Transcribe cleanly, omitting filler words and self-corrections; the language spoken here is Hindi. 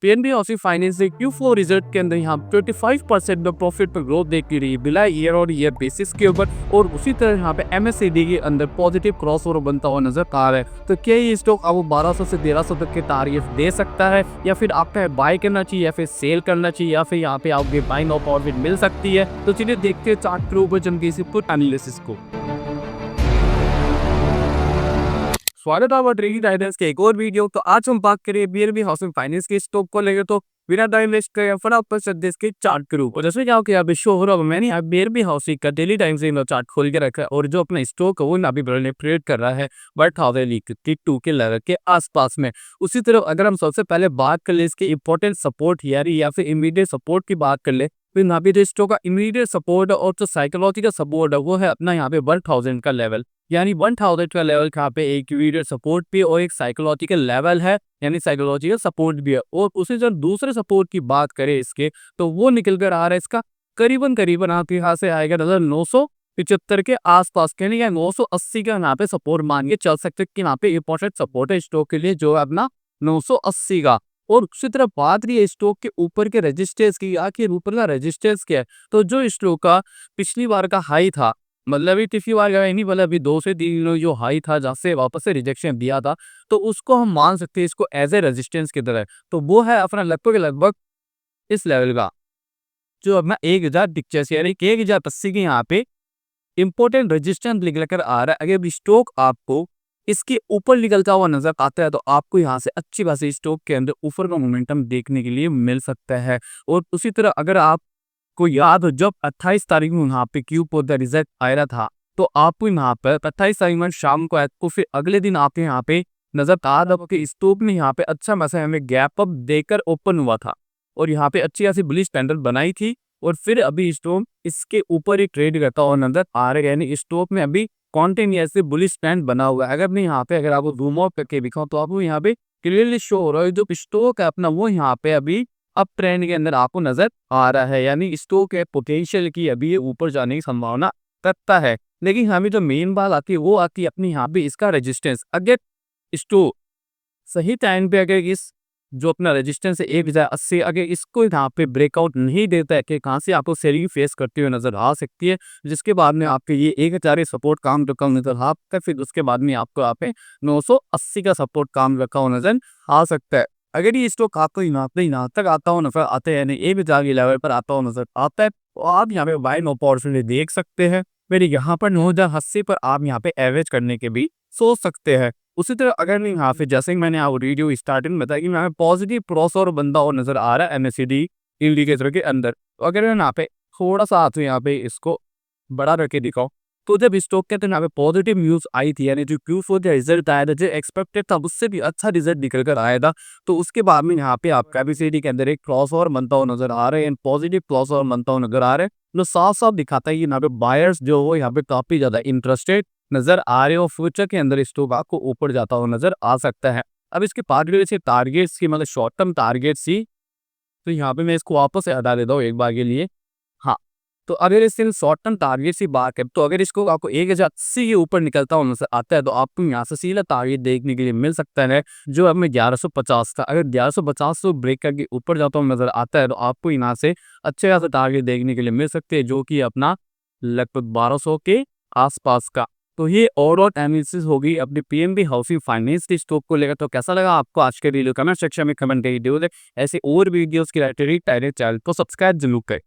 पीएनबी हाउसिंग फाइनेंस ने Q4 रिजल्ट के अंदर यहाँ 25% में प्रॉफिट पर ग्रोथ देखती रही बिला ईयर और ईयर बेसिस के ऊपर, और उसी तरह यहाँ पे MACD के अंदर पॉजिटिव क्रॉसओवर बनता हुआ नजर आ रहा है। तो क्या ये स्टॉक आपको 1200 से 1300 तक के टारगेट दे सकता है, या फिर आपका बाय करना चाहिए या फिर सेल करना चाहिए, या फिर यहाँ पे आपके बाइंग और प्रॉफिट मिल सकती है? तो चलिए देखते हैं चार्ट के ऊपर चल के इसी पुट एनालिसिस को। स्वागत है ट्रेडिंग गाइडेंस के एक और वीडियो। तो आज हम बात करें पीएनबी हाउसिंग फाइनेंस के स्टॉक को लेकर। तो बिना टाइम वेस्ट करें फटाफट से इसके चार्ट के ऊपर। जैसे क्या यहाँ पे शो हो रहा है, मैंने यहाँ पीएनबी हाउसिंग का डेली टाइम से चार्ट खोल के रखा है, और जो अपना स्टॉक है वो अभी ट्रेड कर रहा है 1052 के लेवल के आसपास में। उसी तरह अगर हम सबसे पहले बात कर ले इसके इंपॉर्टेंट सपोर्ट या फिर इमीडिएट सपोर्ट की बात कर ले, तो यहाँ पे जो स्टॉक का इमीडिएट सपोर्ट और जो साइकोलॉजिकल सपोर्ट है वो है अपना यहाँ पे 1000 का लेवल। यानी 1000 का लेवल यहाँ पे एक इमीडिएट सपोर्ट भी और एक साइकोलॉजिकल लेवल है, यानी साइकोलॉजिकल सपोर्ट भी है। और उसी जब दूसरे सपोर्ट की बात करें इसके, तो वो निकल कर आ रहा है इसका करीबन आपके यहाँ से आएगा नजर 975 के आसपास के लिए, 980 का यहाँ पे सपोर्ट मान के चल सकते कि यहाँ पे इंपॉर्टेंट सपोर्ट है स्टॉक के लिए, जो है अपना 980 का। और उसी तरह बात रही है स्टॉक के ऊपर के रेजिस्टेंस की, आखिर ऊपर का रेजिस्टेंस क्या है, तो जो स्टॉक का पिछली बार का हाई था, मतलब अभी पिछली बार का नहीं, मतलब अभी 2 से 3 दिनों जो हाई था जहाँ से वापस से रिजेक्शन दिया था, तो उसको हम मान सकते हैं इसको एज ए रेजिस्टेंस की तरह। तो वो है अपना लगभग इस लेवल का, जो अपना 1085 यानी 1080 के यहाँ पे इंपॉर्टेंट रेजिस्टेंस निकल कर आ रहा है। अगर स्टॉक आपको इसके ऊपर निकलता हुआ नजर आता है, तो आपको यहाँ से अच्छी खासी स्टॉक के अंदर ऊपर का मोमेंटम देखने के लिए मिल सकता है। और उसी तरह अगर आपको याद हो, जब 28 तारीख में यहाँ पे Q4 का रिजल्ट आया था, तो आपको यहाँ पर 28 तारीख में शाम को आया, तो फिर अगले दिन आपके यहाँ पे नजर आ रहा था कि स्टॉक ने यहाँ पे अच्छा खासा हमें गैप अप देकर ओपन हुआ था, और यहाँ पे अच्छी खासी बुलिश कैंडल बनाई थी, और फिर अभी स्टॉक इसके ऊपर ही ट्रेड करता हुआ नजर आ रहा है। यानी स्टॉक में अभी कॉन्टिन्यूअसली बुलिश ट्रेंड बना हुआ है। अगर मैं यहाँ पे अगर आपको जूम आउट करके दिखाऊं, तो आपको यहाँ पे क्लियरली शो हो रहा है जो स्टॉक है अपना, वो यहाँ पे अभी अप ट्रेंड के अंदर आपको नजर आ रहा है। यानी स्टॉक है पोटेंशियल की अभी ये ऊपर जाने की संभावना रखता है। लेकिन हमें जो मेन बात आती है वो आती है अपनी यहाँ पे इसका रेजिस्टेंस। अगर स्टॉक सही टाइम पे अगर इस जो अपना रेजिस्टेंस है 1080, अगर इसको यहाँ पे ब्रेकआउट नहीं देता है कि कहाँ से आपको सेलिंग फेस करते हुए नजर आ सकती है, जिसके बाद में आपके ये 1000 सपोर्ट काम रखा हुआ नजर आता है, फिर उसके बाद में आपको यहाँ पे 980 का सपोर्ट काम रखा हुआ नजर आ सकता है। अगर ये स्टॉक आपको यहाँ तक आता हो नजर आता है, यानी 1000 के लेवल पर आता हो नजर आता है, तो आप यहाँ पे बाइंग अपॉर्चुनिटी देख सकते हैं। मेरे यहाँ पर 9080 पर आप यहाँ पे एवरेज करने के भी सोच सकते हैं। उसी तरह अगर मैं यहाँ पे जैसे मैंने आप वीडियो स्टार्टिंग में बताया कि यहाँ पे पॉजिटिव क्रॉसओवर बंदा और नजर आ रहा है MACD इंडिकेटर के अंदर, तो अगर मैं यहाँ पे थोड़ा सा हाथ में यहाँ पे इसको बड़ा रख दिखाऊं, तो जब स्टॉक के अंदर यहाँ पे पॉजिटिव न्यूज आई थी, यानी जो Q4 का रिजल्ट आया था, जो एक्सपेक्टेड था उससे भी अच्छा रिजल्ट निकल कर आया था, तो उसके बाद में यहाँ पे आपका MACD के अंदर एक क्रॉसओवर बनता हुआ नजर आ रहा है, पॉजिटिव क्रॉसओवर बनता हुआ नजर आ रहा है, जो साफ साफ दिखाता है कि यहाँ पे बायर्स जो हो यहाँ पे काफी ज्यादा इंटरेस्टेड नजर आ रहे हो। फ्यूचर के अंदर स्टॉक आपको ऊपर जाता हुआ नजर आ सकता है। अब इसके बाद से टारगेट्स की, मतलब शॉर्ट टर्म टारगेट्स ही, तो यहाँ पे मैं इसको वापस से हटा देता हूँ एक बार के लिए। हाँ, तो अगर इसके शॉर्ट टर्म टारगेट की बात है, तो अगर इसको आपको 1080 के ऊपर निकलता हुआ नजर आता है, तो आपको यहाँ से सीधा टारगेट देखने के लिए मिल सकता है, जो हमें 1150 का। अगर 1150 को ब्रेक करके ऊपर जाता हुआ नजर आता है, तो आपको यहाँ से अच्छे खासा टारगेट देखने के लिए मिल सकते हैं, जो कि अपना लगभग 1200 के आसपास का। तो ये ओवरऑल एनालिसिस होगी अपने पीएनबी हाउसिंग फाइनेंस के स्टॉक को लेकर। तो कैसा लगा आपको आज के वीडियो, कमेंट सेक्शन में कमेंट करिए। ऐसे और वीडियोस के लिए चैनल को सब्सक्राइब जरूर करें।